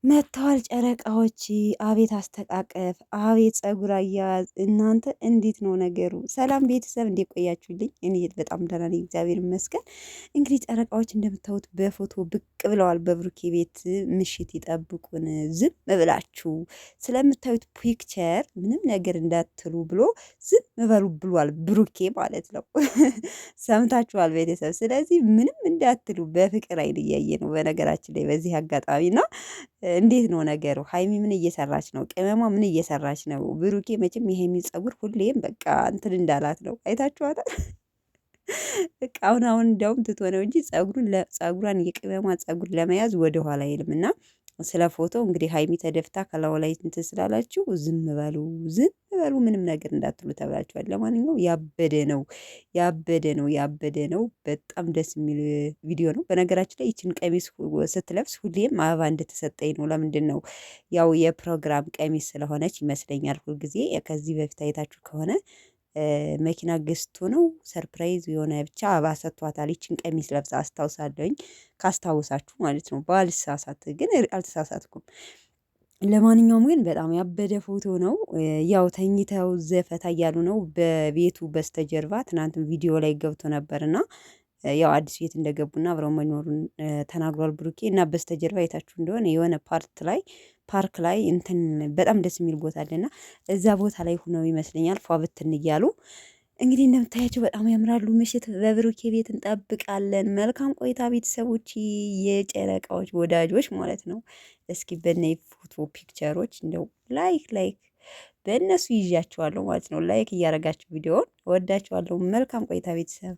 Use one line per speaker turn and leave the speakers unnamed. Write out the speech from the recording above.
መጥተዋል ጨረቃዎች። አቤት አስተቃቀፍ፣ አቤት ፀጉር አያያዝ። እናንተ እንዴት ነው ነገሩ? ሰላም ቤተሰብ እንዴት ቆያችሁልኝ? እኔ በጣም ደህና ነኝ፣ እግዚአብሔር ይመስገን። እንግዲህ ጨረቃዎች እንደምታዩት በፎቶ ብቅ ብለዋል። በብሩኬ ቤት ምሽት ይጠብቁን። ዝም ብላችሁ ስለምታዩት ፒክቸር ምንም ነገር እንዳትሉ ብሎ ዝም በሉ ብሏል፣ ብሩኬ ማለት ነው። ሰምታችኋል ቤተሰብ። ስለዚህ ምንም እንዳትሉ፣ በፍቅር አይን እያየ ነው በነገራችን ላይ በዚህ አጋጣሚ ና እንዴት ነው ነገሩ? ሀይሚ ምን እየሰራች ነው? ቅመሟ ምን እየሰራች ነው? ብሩኬ መቼም የሀይሚ ፀጉር ሁሌም በቃ እንትን እንዳላት ነው። አይታችኋታል። በቃ አሁን እንዲያውም ትቶ ነው እንጂ ፀጉሯን የቅመሟ ፀጉር ለመያዝ ወደኋላ አይልም። እና ስለ ፎቶ እንግዲህ ሀይሚ ተደፍታ ከላዩ ላይ እንትን ስላላችሁ ዝም በሉ፣ ዝም በሉ፣ ምንም ነገር እንዳትሉ ተብላችኋል። ለማንኛውም ያበደ ነው፣ ያበደ ነው፣ ያበደ ነው። በጣም ደስ የሚል ቪዲዮ ነው። በነገራችን ላይ ይችን ቀሚስ ስትለብስ ሁሌም አበባ እንደተሰጠኝ ነው። ለምንድን ነው? ያው የፕሮግራም ቀሚስ ስለሆነች ይመስለኛል። ሁልጊዜ ከዚህ በፊት አይታችሁ ከሆነ መኪና ገዝቶ ነው ሰርፕራይዝ የሆነ ብቻ አበባ ሰጥቷታል። ይችን ቀሚስ ለብሳ አስታውሳለሁኝ፣ ካስታውሳችሁ ማለት ነው። ባልሳሳት ግን አልተሳሳትኩም። ለማንኛውም ግን በጣም ያበደ ፎቶ ነው። ያው ተኝተው ዘፈታ እያሉ ነው በቤቱ በስተጀርባ። ትናንትም ቪዲዮ ላይ ገብቶ ነበርና ያው አዲስ ቤት እንደገቡና አብረው መኖሩን ተናግሯል ብሩኬ። እና በስተጀርባ የታችሁ እንደሆነ የሆነ ፓርክ ላይ እንትን በጣም ደስ የሚል ቦታ አለና እዛ ቦታ ላይ ሆነው ይመስለኛል ፏ ብትን እያሉ እንግዲህ እንደምታያቸው በጣም ያምራሉ። ምሽት በብሩኬ ቤት እንጠብቃለን። መልካም ቆይታ ቤተሰቦች፣ የጨረቃዎች ወዳጆች ማለት ነው። እስኪ በነይ ፎቶ ፒክቸሮች እንደው ላይክ በእነሱ ይዣቸዋለሁ ማለት ነው። ላይክ እያረጋችሁ ቪዲዮውን ወዳቸዋለሁ። መልካም ቆይታ ቤተሰብ።